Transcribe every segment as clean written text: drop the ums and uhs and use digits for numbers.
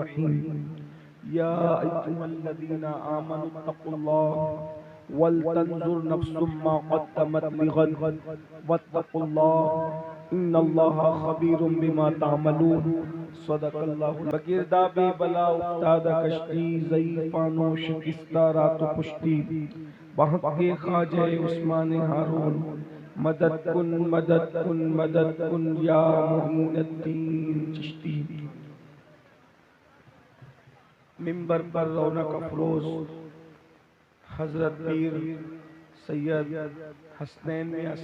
الرحیم یا ایھا الذین آمنوا اتقوا اللہ ولتنظر نفس ما قدمت لغد واتقوا اللہ ان اللہ خبیر بما تعملون صدق اللہ بگردہ بے بلا افتادہ کشتی ضعیفانو شکستہ رات و پشتی بحق کے خواجہ عثمان ہارون مدد کن مدد کن مدد کن یا معین الدین چشتی منبر پر رونق افروز حضرت پیر سید حسنین میں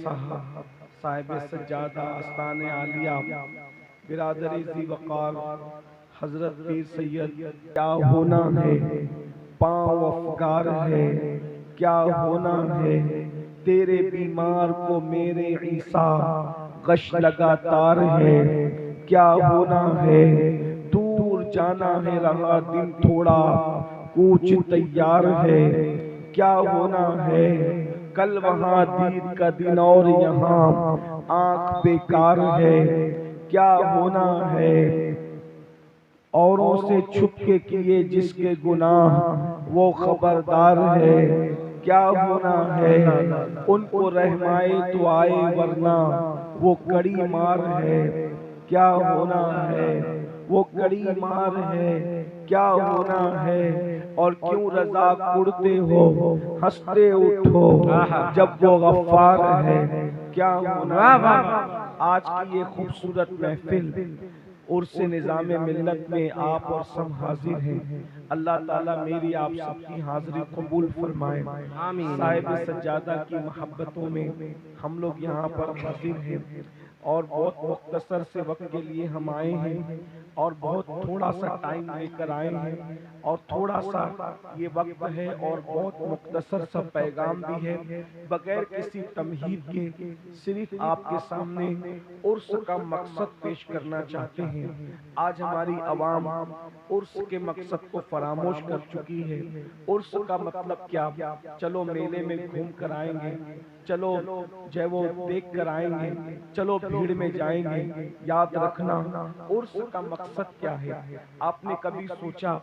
صاحب سجادہ آستان عالیہ برادری ذی وقار حضرت پیر سید کیا ہونا ہے پاؤں افگار ہے کیا ہونا ہے تیرے بیمار کو میرے عیسیٰ غش لگاتار ہے کیا ہونا ہے دور جانا ہے رہا دن تھوڑا کوچ تیار ہے کیا ہونا ہے کل وہاں دید کا دن اور یہاں آنکھ بیکار ہے کیا ہونا ہے اوروں سے چھپ کے کیے جس کے گناہ وہ خبردار ہے کیا ہونا ہے ان کو رحمائے تو آئے ورنہ وہ کڑی مار ہے کیا ہونا ہے وہ کڑی مار ہے کیا ہونا ہے اور کیوں رضا کڑتے ہو ہنستے اٹھو جب وہ غفار ہے کیا ہونا ہے آج کی یہ خوبصورت محفل عرس نظام ملت میں آپ اور سب حاضر ہیں اللہ تعالیٰ میری آپ سب کی حاضری قبول فرمائے صاحب سجادہ کی محبتوں میں ہم لوگ یہاں پر حاضر ہیں اور بہت مختصر سے وقت کے لیے ہم آئے ہیں اور بہت تھوڑا سا ٹائم لے کر آئے ہیں اور تھوڑا سا یہ وقت ہے اور بہت مختصر سا پیغام بھی ہے بغیر کسی تمہید کے صرف آپ کے سامنے عرس کا مقصد پیش کرنا چاہتے ہیں آج ہماری عوام عرس کے مقصد کو فراموش کر چکی ہے عرس کا مطلب کیا چلو میلے میں گھوم کر آئیں گے چلو جو وہ دیکھ کر آئیں گے چلو بھیڑ میں جائیں گے یاد رکھنا عرس کا مقصد کیا ہے آپ نے کبھی سوچا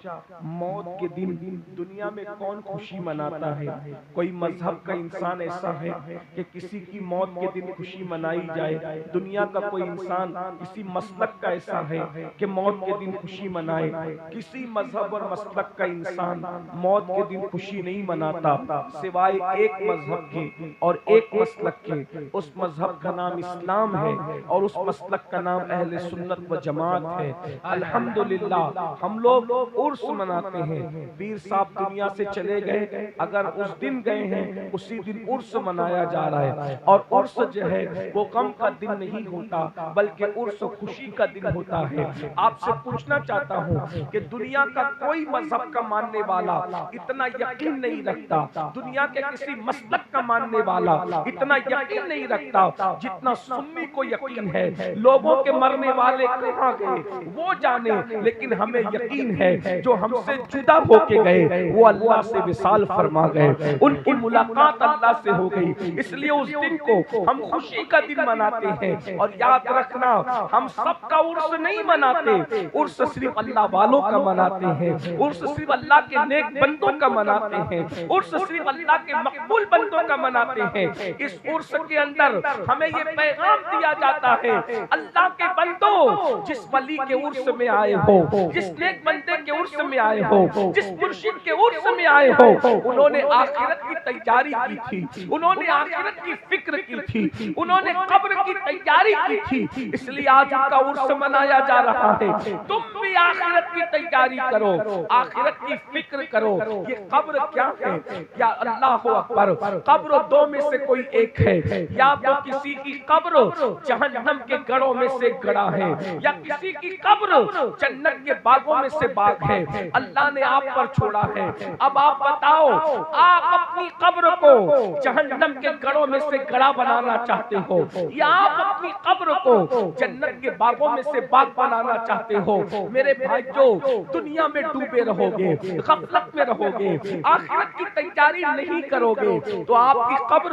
موت کے دن دنیا میں کون خوشی مناتا ہے کوئی مذہب کا انسان ایسا ہے کہ کسی کی موت کے دن خوشی منائی جائے دنیا کا کوئی انسان کسی مسلک کا ایسا ہے کہ موت کے دن خوشی منائے کسی مذہب اور مسلک کا انسان موت کے دن خوشی نہیں مناتا سوائے ایک مذہب کے اور ایک مسلک کے اس مذہب کا نام اسلام ہے اور اس مسلک کا نام اہل سنت و جماعت ہے الحمدللہ ہم لوگ عرس مناتے ہیں پیر صاحب دنیا سے چلے گئے اگر اس دن گئے ہیں اسی دن عرس منایا جا رہا ہے اور عرس جو ہے وہ غم کا دن نہیں ہوتا بلکہ عرس خوشی کا دن ہوتا ہے آپ سے پوچھنا چاہتا ہوں کہ دنیا کا کوئی مذہب کا ماننے والا اتنا یقین نہیں رکھتا دنیا کے کسی مسلک کا ماننے والا اتنا یقین نہیں رکھتا جتنا سنی کو یقین ہے لوگوں کے مرنے والے کہاں گئے وہ جانے لیکن ہمیں یقین ہے جو ہم سے جدا ہو کے گئے وہ اللہ سے وصال فرما گئے ان کی ملاقات اللہ سے ہو گئی اس لیے اس دن کو ہم خوشی کا دن مناتے ہیں اور یاد رکھنا ہم سب کا عرس نہیں مناتے عرس صرف اللہ والوں کا مناتے ہیں عرس صرف اللہ کے نیک بندوں کا مناتے ہیں عرس صرف اللہ کے مقبول بندوں کا مناتے ہیں اس عرس کے اندر ہمیں یہ پیغام دیا جاتا ہے اللہ کے بندوں جس ولی کے عرس میں آئے ہو جس نیک بندے کے عرس میں آئے ہو جس مرشد کے عرس میں آئے ہو انہوں نے آخرت کی تیاری کی تھی انہوں نے آخرت کی فکر کی تھی انہوں نے قبر کی تیاری کی تھی اس لیے آج ان کا عرس منایا جا رہا ہے تم بھی آخرت کی تیاری کرو آخرت کی فکر کرو یہ قبر کیا ہے یا اللہ اکبر قبر دو میں سے کوئی ایک ہے یا تو کسی کی قبر جہنم کے گڑھوں میں سے گڑھا ہے یا کسی کی قبر جنت کے باغوں میں سے باغ ہے اللہ نے آپ پر چھوڑا ہے اب آپ بتاؤ آپ اپنی قبر کو جہنم کے گڑھوں میں سے گڑھا بنانا چاہتے ہو یا آپ اپنی قبر کو جنت کے باغوں میں سے باغ بنانا چاہتے ہو میرے بھائیو دنیا میں ڈوبے رہو گے غفلت میں رہو گے آخرت کی تیاری نہیں کرو گے تو آپ کی قبر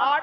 8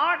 8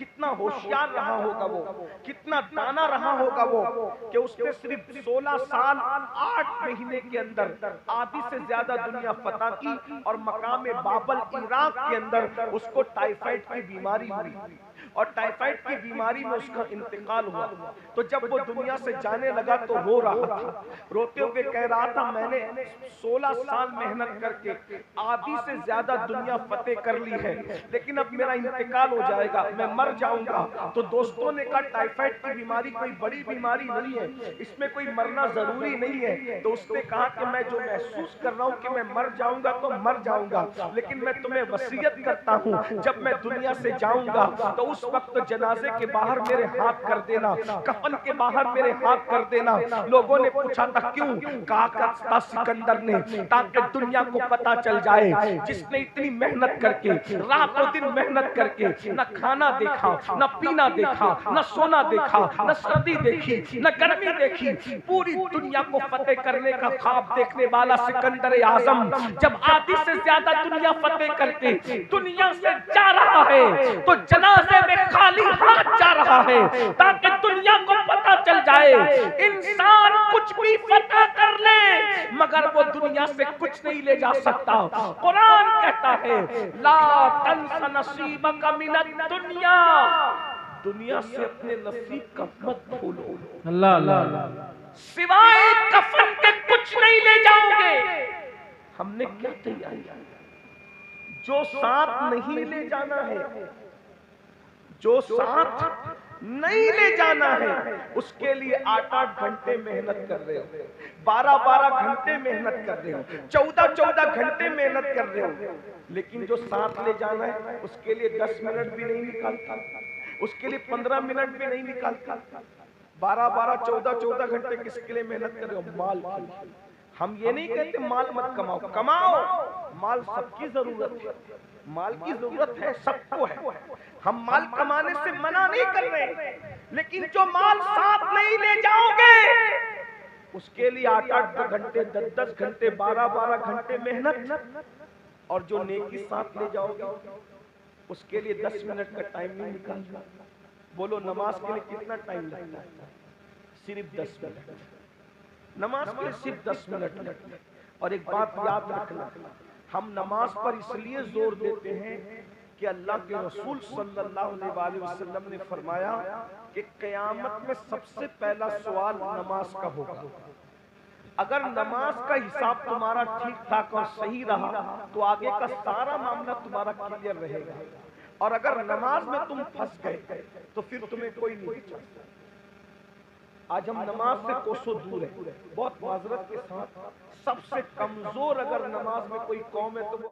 کتنا ہوشیار رہا ہوگا وہ، کتنا دانا رہا ہوگا وہ، کہ اس نے صرف 16 سال 8 مہینے کے اندر آدھی سے زیادہ دنیا فتح کی، اور مقام بابل عراق کے اندر اس کو ٹائیفائڈ کی بیماری ہوئی، اور ٹائیفائڈ کی بیماری میں اس کا انتقال ہوا۔ تو جب وہ دنیا سے جانے لگا تو رو رہا تھا، روتے ہوئے کہہ رہا تھا میں نے 16 سال محنت کر کے آدھی سے زیادہ دنیا فتح کر لی ہے، لیکن اب میرا انتقال ہو جائے گا، میں مر جاؤں گا۔ تو دوستوں نے کہا ٹائیفائڈ کی بیماری کوئی بڑی بیماری نہیں ہے، اس میں کوئی مرنا ضروری نہیں ہے۔ تو اس نے کہا کہ میں جو محسوس کر رہا ہوں کہ میں مر جاؤں گا تو مر جاؤں گا، لیکن میں تمہیں وصیت کرتا ہوں جب میں دنیا سے جاؤں گا تو اس وقت جنازے کے باہر میرے ہاتھ کر دینا، کفن کے باہر میرے ہاتھ کر دینا۔ لوگوں نے پوچھا تھا کیوں؟ کہا کرتا سکندر نے تاکہ دنیا کو پتا چل جائے جس نے اتنی محنت کر کے رات و دن محنت کر کے نہ کھانا دیکھا، نہ پینا دیکھا، نہ سونا دیکھا، نہ سردی دیکھی، نہ گرمی دیکھی، پوری دنیا کو فتح کرنے کا خواب دیکھنے والا سکندر اعظم جب آدھی سے زیادہ دنیا فتح کر کے دنیا سے جا رہا ہے تو جنازے میں خالی ہاتھ جا رہا ہے، تاکہ دنیا کو پتا چل جائے انسان کچھ بھی فتح کر لے مگر وہ دنیا سے کچھ نہیں لے جا سکتا۔ قرآن کہتا ہے لا تنس نصیبک من الدنیا، دنیا سے اپنے نصیب کا مت بھولو، اللہ اللہ، سوائے کفن کے کچھ نہیں لے جاؤ گے۔ ہم نے کیا تیاری کی؟ جو ساتھ نہیں لے جانا ہے، جو ساتھ نہیں لے جانا ہے، اس کے لیے 8-8 گھنٹے محنت کر رہے ہو، 12-12 گھنٹے محنت کر رہے ہو، 14-14 گھنٹے محنت کر رہے ہو، لیکن جو ساتھ لے جانا ہے اس کے لیے 10 منٹ بھی نہیں نکالتا، اس کے لیے 15 منٹ بھی نہیں نکالتا۔ 12-12 14-14 گھنٹے کس کے لیے محنت کر رہے ہو؟ مال کے لیے۔ ہم یہ نہیں کہتے مال مت کماؤ، کماؤ، مال سب کی ضرورت ہے، مال کی ضرورت ہے، سب کو ہے، ہم مال کمانے سے منع نہیں کر رہے، لیکن جو مال ساتھ نہیں لے جاؤ گے اس کے لیے 8-8 گھنٹے 10-10 گھنٹے 12-12 گھنٹے محنت، اور جو نیکی ساتھ لے جاؤ گے اس کے لیے 10 منٹ کا ٹائم نہیں نکالنا۔ بولو نماز کے لیے کتنا ٹائم لگتا ہے؟ صرف 10 منٹ، نماز کے لیے صرف 10 منٹ۔ اور ایک بات یاد رکھنا، ہم نماز پر اس لیے زور دیتے ہیں کہ اللہ کے رسول صلی اللہ علیہ وسلم نے فرمایا کہ قیامت میں سب سے پہلا سوال نماز کا ہوگا۔ اگر نماز کا حساب تمہارا ٹھیک ٹھاک اور صحیح رہا تو آگے کا سارا معاملہ تمہارا کلیئر رہے گا، اور اگر نماز میں تم پھنس گئے تو پھر تمہیں کوئی نہیں بچا۔ آج ہم نماز سے کوسوں دور ہیں، بہت معذرت کے ساتھ، سب سے کمزور اگر نماز میں کوئی قوم ہے تو وہ